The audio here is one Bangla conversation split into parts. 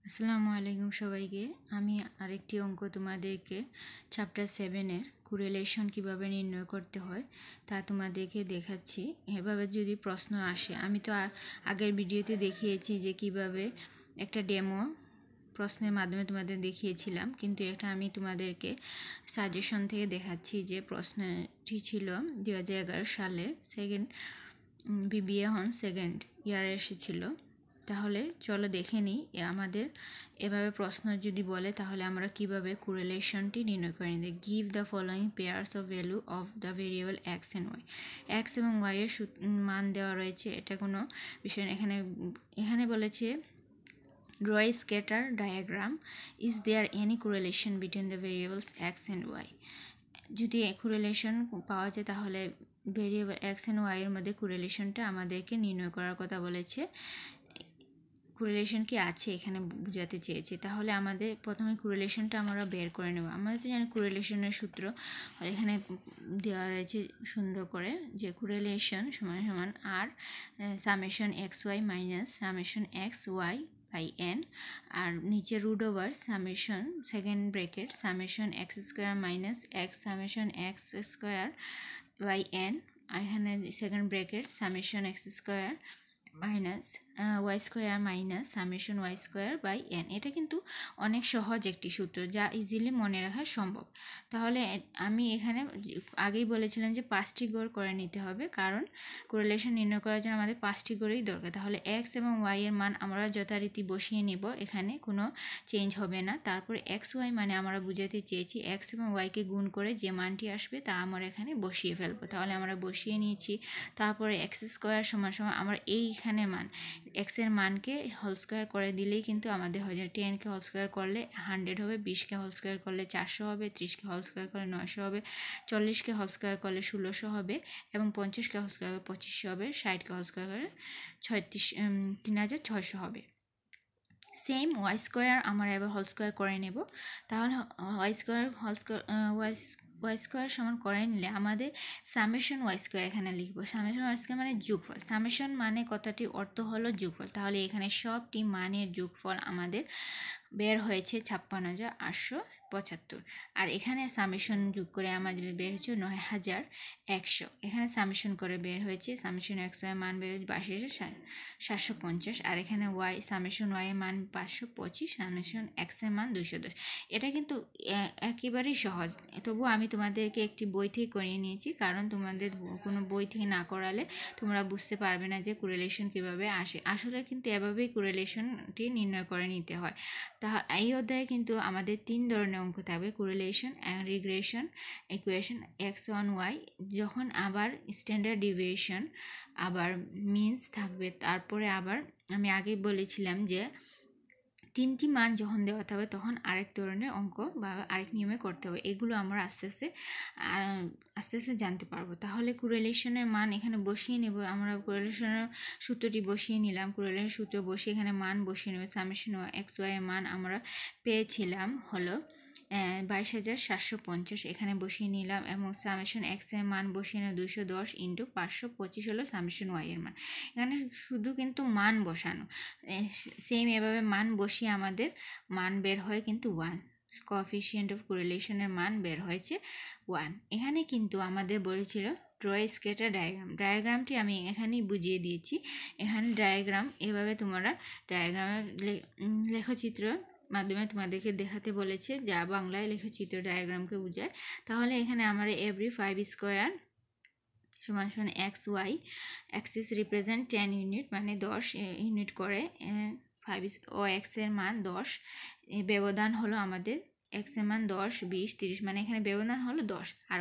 আসসালামু আলাইকুম সবাইকে। আমি আরেকটি অঙ্ক তোমাদেরকে চ্যাপ্টার 7-এর কোরিলেশন কিভাবে নির্ণয় করতে হয় তা তোমাদেরকে দেখাচ্ছি। এভাবে যদি প্রশ্ন আসে, আমি তো আগের ভিডিওতে দেখিয়েছি যে কিভাবে একটা ডেমো প্রশ্নের মাধ্যমে তোমাদের দেখিয়েছিলাম, কিন্তু এটা আমি তোমাদেরকে সাজেশন থেকে দেখাচ্ছি যে প্রশ্নটি ছিল 2011 সালের বিবিএ হন সেকেন্ড ইয়ারে এসেছিল। তাহলে চলো দেখে নিই আমাদের এভাবে প্রশ্ন যদি বলে তাহলে আমরা কিভাবে কোরিলেশনটি নির্ণয় করে নিই। Give the following pairs of value of the variable X and Y. X এবং ওয়াই এর মান দেওয়া রয়েছে, এটা কোনো বিষয় না। এখানে বলেছে draw a scatter diagram, is there any correlation between the variables X and Y. যদি কোরিলেশন পাওয়া যায় তাহলে ভেরিয়েবল এক্স অ্যান্ড ওয়াই এর মধ্যে কোরিলেশনটা আমাদেরকে নির্ণয় করার কথা বলেছে। কোরিলেশন কি আছে এখানে বোঝাতে চেয়েছে। তাহলে আমাদের প্রথমে কোরিলেশনটা আমরা বের করে নেব। আমাদের তো জানি কোরিলেশনের সূত্র এখানে দেওয়া রয়েছে সুন্দর করে, যে কোরিলেশন সমান সমান আর summation x y minus summation x y by n, আর নিচে root over summation second bracket summation x square minus x summation x square by n, এখানে second bracket summation x square minus y square minus summation y square by n. এটা কিন্তু অনেক সহজ একটি সূত্র যা ইজিলি মনে রাখা সম্ভব। তাহলে আমি এখানে আগেই বলেছিলাম যে 5টি গড় করে নিতে হবে, কারণ কোরিলেশন নির্ণয় করার জন্য আমাদের 5টি গড়েই দরকার। তাহলে এক্স এবং ওয়াই এর মান আমরা যথারীতি বসিয়ে নেব, এখানে কোনো চেঞ্জ হবে না। তারপরে এক্স ওয়াই মানে আমরা বুঝাতে চেয়েছি এক্স এবং ওয়াইকে গুণ করে যে মানটি আসবে তা আমরা এখানে বসিয়ে ফেলবো। তাহলে আমরা বসিয়ে নিয়েছি। তারপরে এক্স স্কোয়ার সমান সমান আমরা এইখানে মান এক্স এর মানকে হোল স্কোয়ার করে দিলেই কিন্তু আমাদের হয়ে যায়। 10কে হোল স্কোয়ার করলে 100 হবে, 20কে হোল স্কোয়ার করলে 400 হবে, 30কে হোল স্কোয়ার করলে 900 হবে, 40কে হোল স্কোয়ার করলে 1600 হবে এবং 50কে হোল স্কোয়ার করলে 2500 হবে, 60কে হোল স্কোয়ার করলে 3600 হবে। সেম ওয়াই স্কোয়ার আমরা এবার হোল স্কোয়ার করে নেব। তাহলে ওয়াই স্কোয়ার সমান করে নিলে আমাদের সামেশন ওয়াই স্কোয়ার এখানে লিখবো। সামেশন ওয়াই স্কোয়ার মানে যোগফল। সামেশন মানে কথাটি অর্থ হলো যোগফল। তাহলে এখানে সবটি মানের যোগফল আমাদের বের হয়েছে 56,875। আর এখানে সামেশন যোগ করে আমাদের বের হয়েছে 9,100। এখানে সামেশন করে বের হয়েছে সামেশন এক্স ওয়াই মান বের হয়েছে 22,750। আর এখানে ওয়াই সামেশন ওয়াই এর মান 525, সামেশন এক্স এর মান 210। এটা কিন্তু একেবারেই সহজ, তবু আমি তোমাদেরকে একটি বই থেকে করিয়ে নিয়েছি, কারণ তোমাদের কোনো বই থেকে না করালে তোমরা বুঝতে পারবে না যে কোরিলেশন কিভাবে আসে। আসলে কিন্তু এভাবেই কোরিলেশনটি নির্ণয় করে নিতে হয়। এই অধ্যায়ে কিন্তু আমাদের 3 ধরনের অঙ্ক থাকবে, correlation, regression, equation X one Y, যখন আবার স্ট্যান্ডার্ড ডিভিয়েশন, আবার মিনস থাকবে। তারপরে আবার আমি আগেই বলেছিলাম যে 3টি মান যখন দেওয়া থাকবে তখন আরেক ধরনের অঙ্ক বা আরেক নিয়মে করতে হবে। এগুলো আমরা আস্তে আস্তে জানতে পারবো। তাহলে কোরিলেশনের মান এখানে বসিয়ে নেব। আমরা কোরিলেশনের সূত্রটি বসিয়ে নিলাম। কোরিলেশনের সূত্র বসিয়ে এখানে মান বসিয়ে নেব। সামেশন এক্স ওয়াই এর মান আমরা পেয়েছিলাম হলো 22,750, এখানে বসিয়ে নিলাম, এবং সামেশন এক্স এর মান বসিয়ে নিলাম 210 × 525 হলো সামেশন ওয়াই এর মান। এখানে শুধু কিন্তু মান বসানো, সেম এভাবে মান বসিয়ে আমাদের মান বের হয় কিন্তু 1। কোএফিসিয়েন্ট অফ কোরিলেশনের মান বের হয়েছে 1। এখানে কিন্তু আমাদের বলেছিল ড্র এ স্ক্যাটার ডায়াগ্রামটি আমি এখানেই বুঝিয়ে দিয়েছি। এখানে ডায়াগ্রাম এভাবে তোমরা ডায়াগ্রামের লেখচিত্র মাধ্যমে তোমাদেরকে দেখাতে বলেছে, যা বাংলায় লেখচিত্র ডায়াগ্রামকে বোঝায়। তাহলে এখানে আমরা এভরি 5 স্কোয়ার সমান সমান X Y axis represent 10 unit, মানে 10 ইউনিট করে 5 ও এক্স এর মান 10। ব্যবধান হলো আমাদের এক্স এর মান 10, 20, 30, মানে এখানে ব্যবধান হলো 10। আর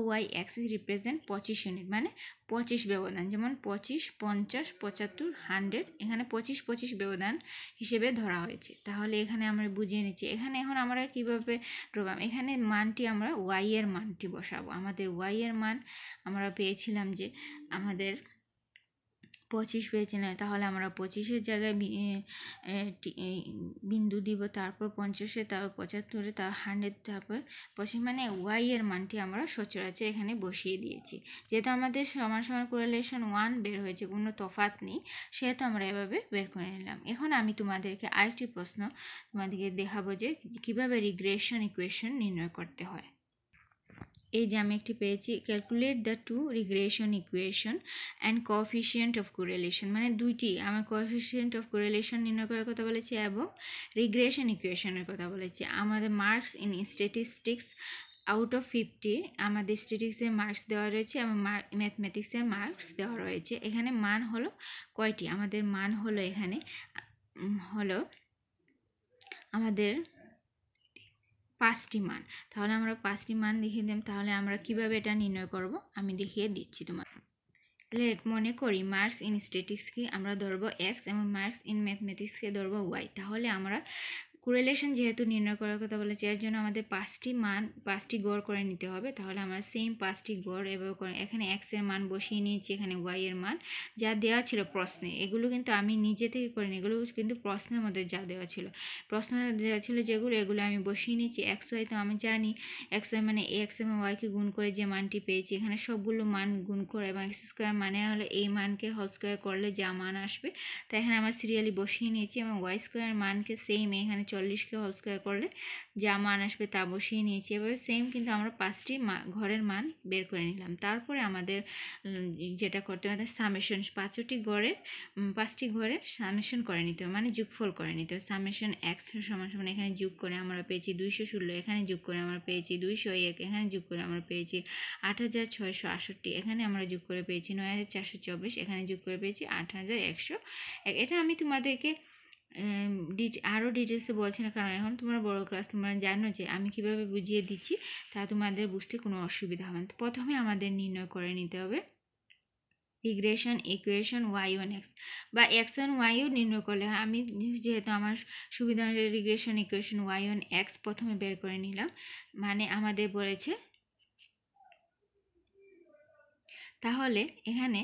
ওয়াই অ্যাক্সিস রিপ্রেজেন্ট 25 ইউনিট, মানে 25 ব্যবধান, যেমন 25, 50, 75, 100, এখানে 25 25 ব্যবধান হিসেবে ধরা হয়েছে। তাহলে এখানে আমরা বুঝিয়ে নিচ্ছি। এখানে এখন আমরা কিভাবে প্রোগ্রাম, এখানে মানটি আমরা ওয়াই এর মানটি বসাবো। আমাদের ওয়াই এর মান আমরা পেয়েছিলাম যে আমাদের 25 পেয়েছিলাম, তাহলে আমরা 25-এর জায়গায় বিন্দু দিব, তারপর 50-এ, তারপর 75-এ, তারপর 100, তারপর 25, মানে ওয়াই এর মানটি আমরা সচরাচর এখানে বসিয়ে দিয়েছি। যেহেতু আমাদের সমান সমান কোরিলেশন 1 বের হয়েছে, কোনো তফাৎ নেই, সেহেতু আমরা এভাবে বের করে নিলাম। এখন আমি তোমাদেরকে আরেকটি প্রশ্ন তোমাদেরকে দেখাবো যে কিভাবে রিগ্রেশন ইকুয়েশন নির্ণয় করতে হয়। এই যে আমি একটি পেয়েছি, calculate the two regression equation and coefficient of correlation, মানে দুইটি আমার কোএফিসিয়েন্ট অফ কোরিলেশন নির্ণয় করার কথা বলেছি এবং রিগ্রেশন ইকুয়েশনের কথা বলেছি। আমাদের marks in statistics out of 50 আমাদের স্ট্যাটিস্টিক্সের মার্কস দেওয়া রয়েছে এবং ম্যাথমেটিক্সের মার্কস দেওয়া রয়েছে। এখানে মান হলো কয়টি? আমাদের মান হলো এখানে হলো আমাদের 5টি মান। তাহলে আমরা 5টি মান লিখে দিলাম। তাহলে আমরা কিভাবে এটা নির্ণয় করব আমি দেখিয়ে দিচ্ছি তোমার। মনে করি মার্কস ইন স্ট্যাটিস্টিক্সকে আমরা ধরবো x এবং মার্কস ইন ম্যাথমেটিক্সকে ধরবো y। তাহলে আমরা কোরিলেশন যেহেতু নির্ণয় করার কথা বলেছি, এর জন্য আমাদের 5টি গড় করে নিতে হবে। তাহলে আমরা সেম 5টি গড় এভাবে করে এখানে x এর মান বসিয়ে নিয়েছি, এখানে y এর মান যা দেওয়া ছিল প্রশ্নে, এগুলো কিন্তু আমি নিজে থেকে করিনি, এগুলো কিন্তু প্রশ্নের মধ্যে যা দেওয়া ছিল, প্রশ্ন দেওয়া ছিল এগুলো আমি বসিয়ে নিয়েছি। xy তো আমি জানি, xy মানে x এবং y-কে গুণ করে যে মানটি পেয়েছি, এখানে সবগুলো মান গুণ করে এবং x স্কোয়ার মানে হলো এই মানকে হোল স্কোয়ার করলে যা মান আসবে, তাই এখানে আমরা সিরিয়ালি বসিয়ে নিয়েছি এবং y স্কোয়ার মানকে সেম এখানে 40কে হোল স্কোয়ার করলে যা মান আসবে তা বসিয়ে নিয়েছি। এভাবে সেম কিন্তু আমরা 5টি ঘরের মান বের করে নিলাম। তারপরে আমাদের যেটা করতে হবে সামেশন, 5টি ঘরের সামেশন করে নিতে হবে, মানে যোগফল করে নিতে হবে। সামেশন x সমান সমান এখানে যোগ করে আমরা পেয়েছি 216, এখানে যোগ করে আমরা পেয়েছি 201, এখানে যোগ করে আমরা পেয়েছি 8668, এখানে আমরা যোগ করে পেয়েছি 9424, এখানে যোগ করে পেয়েছি 8100। এটা আমি তোমাদেরকে আরও ডিটেলসে বলছি না, কারণ এখন তোমরা বড় ক্লাস, তোমরা জানো যে আমি কিভাবে বুঝিয়ে দিচ্ছি, তা তোমাদের বুঝতে কোনো অসুবিধা হবে না। প্রথমে আমাদের নির্ণয় করে নিতে হবে রিগ্রেশন ইকুয়েশন y1x বা x1 y-ও নির্ণয় করলে হয়। আমি যেহেতু আমার সুবিধা অনুযায়ী রিগ্রেশন ইকুয়েশন y1x প্রথমে বের করে নিলাম, মানে আমাদের বলেছে, তাহলে এখানে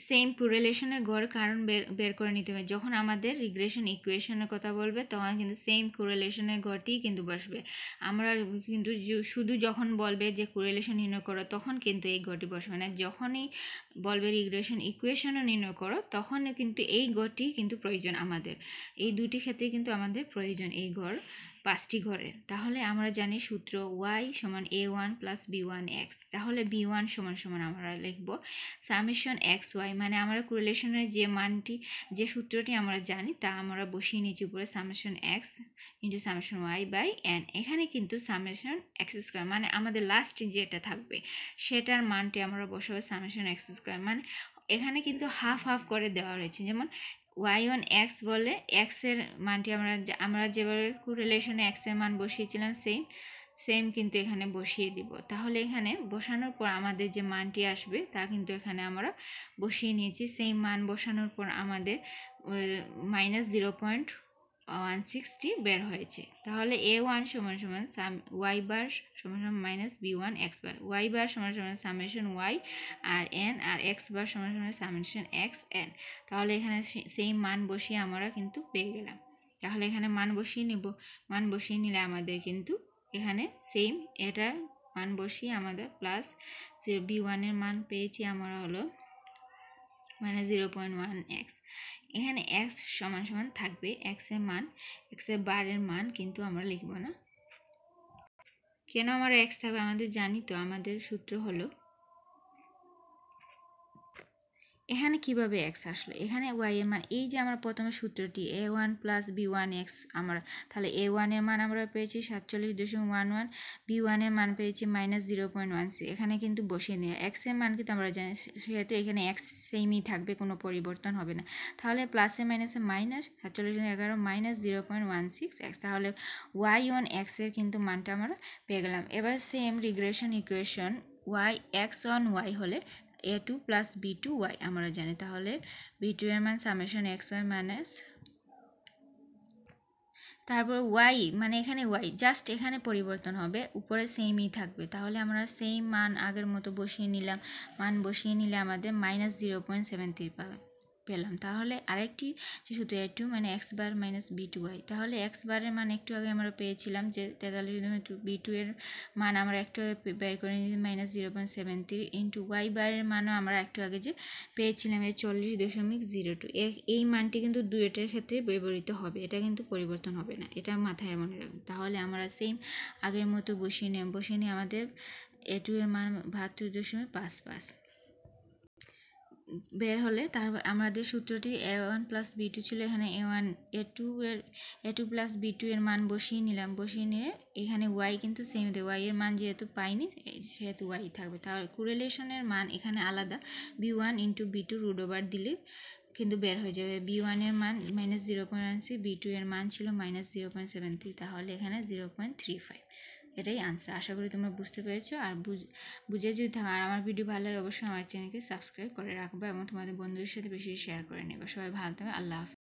সেম কোরিলেশনের গড় কারণ বের করে নিতে হবে। যখন আমাদের রিগ্রেশন ইকুয়েশনের কথা বলবে তখন কিন্তু সেম কোরিলেশনের গড়টি কিন্তু বসবে। আমরা কিন্তু শুধু যখন বলবে যে কোরিলেশন নির্ণয় করো তখন কিন্তু এই গড়টি বসবে না, যখনই বলবে রিগ্রেশন ইকুয়েশনও নির্ণয় করো তখনও কিন্তু এই গড়টি কিন্তু প্রয়োজন আমাদের। এই দুটি ক্ষেত্রে কিন্তু আমাদের প্রয়োজন এই গড়, 5টি ঘরের। তাহলে আমরা জানি সূত্র y সমান a1 প্লাস b1x। তাহলে b1 সমান সমান আমরা লিখব সামেশন xy, মানে আমরা কোরিলেশনের যে সূত্রটি আমরা জানি তা আমরা বসিয়ে নিচ্ছি উপরে, summation x into summation y by n। এখানে কিন্তু সামেশন x স্কোয়ার মানে আমাদের লাস্টে যেটা থাকবে সেটার মানটি আমরা বসাবো সামেশন x স্কোয়ার, মানে এখানে কিন্তু হাফ হাফ করে দেওয়া রয়েছে। যেমন y1x বলে x এর মানটি আমরা যেভাবে কোরিলেশনে x এর মান বসিয়েছিলাম সেম কিন্তু এখানে বসিয়ে দিব। তাহলে এখানে বসানোর পর আমাদের যে মানটি আসবে তা কিন্তু এখানে আমরা বসিয়ে নিয়েছি। সেম মান বসানোর পর আমাদের -0.160 বের হয়েছে। তাহলে a1 সমান সমান y বার সমান সমান মাইনাস b1 x বার, y বার সমান সমান সামেশন y আর n, আর x বার সমান সমান সামেশন x n। তাহলে এখানে সেম মান বসিয়ে আমরা কিন্তু পেয়ে গেলাম। তাহলে এখানে মান বসিয়ে নিব, মান বসিয়ে নিলে আমাদের কিন্তু এখানে সেম এটার মান বসিয়ে আমাদের প্লাস b1 এর মান পেয়েছি আমরা হলো -0.1x। এখানে x সমান সমান থাকবে x এর মান, x এর বারের মান কিন্তু আমরা লিখব না। কেন আমরা x থাকবে? আমাদের জানি তো, আমাদের সূত্র হলো, এখানে কিভাবে x আসলো, এখানে y এর মান, এই যে আমরা প্রথমে সূত্রটি a1 প্লাস b1x, আমরা তাহলে a1 এর মান আমরা পেয়েছি 47.11, b1 এর মান পেয়েছি -0.16। এখানে কিন্তু বসিয়ে নিয়ে x এর মান কিন্তু আমরা জানি, সেহেতু এখানে x সেমই থাকবে, কোনো পরিবর্তন হবে না। তাহলে প্লাসে মাইনাসে মাইনাস 47.11 -0.16x। তাহলে y1x এর কিন্তু মানটা আমরা পেয়ে গেলাম। এবার সেম রিগ্রেশন ইকুয়েশন y(x1y) হলে a2 প্লাস b2y আমরা জানি। তাহলে b2 এর মান সামেশন xy মাইনাস, তারপর y মানে এখানে y জাস্ট এখানে পরিবর্তন হবে, উপরে সেমই থাকবে। তাহলে আমরা সেম মান আগের মতো বসিয়ে নিলাম, মান বসিয়ে নিলে আমাদের -0.73 পেলাম। তাহলে আরেকটি যে শুধু a2 মানে এক্স বার মাইনাস b2y, তাহলে এক্স বারের মান একটু আগে আমরা পেয়েছিলাম যে 43 b2 এর মান আমরা একটু আগে বের করে নিয়েছি -0.73 ইন্টু ওয়াই বারের মানও আমরা একটু আগে যে পেয়েছিলাম 40.02। এই মানটি কিন্তু দুইটার ক্ষেত্রে ব্যবহৃত হবে, এটা কিন্তু পরিবর্তন হবে না, এটা মাথায় মনে রাখবে। তাহলে আমরা সেম আগের মতো বসিয়ে নিয়ে আমাদের a2 এর মান 72.55 বের হলে তারপর আমাদের সূত্রটি a1 প্লাস b2 ছিল, এখানে a2 প্লাস b2 এর মান বসিয়ে নিয়ে এখানে y কিন্তু সেম দেয়, y এর মান যেহেতু পাইনি সেহেতু y থাকবে। তাহলে কোরিলেশনের মান এখানে আলাদা, b1 into b2 root over দিলে কিন্তু বের হয়ে যাবে। b1 এর মান -0.16, b2 এর মান ছিল -0.73, তাহলে এখানে 0.35। এটাই আনসার। আশা করি তোমরা বুঝতে পেরেছো। আর বুঝে যদি থাকো আর আমার ভিডিও ভালো লাগে অবশ্যই আমার চ্যানেলকে সাবস্ক্রাইব করে রাখবে এবং তোমাদের বন্ধুদের সাথে বেশি শেয়ার করে নেবে। সবাই ভালো থাকবে। আল্লাহ হাফেজ।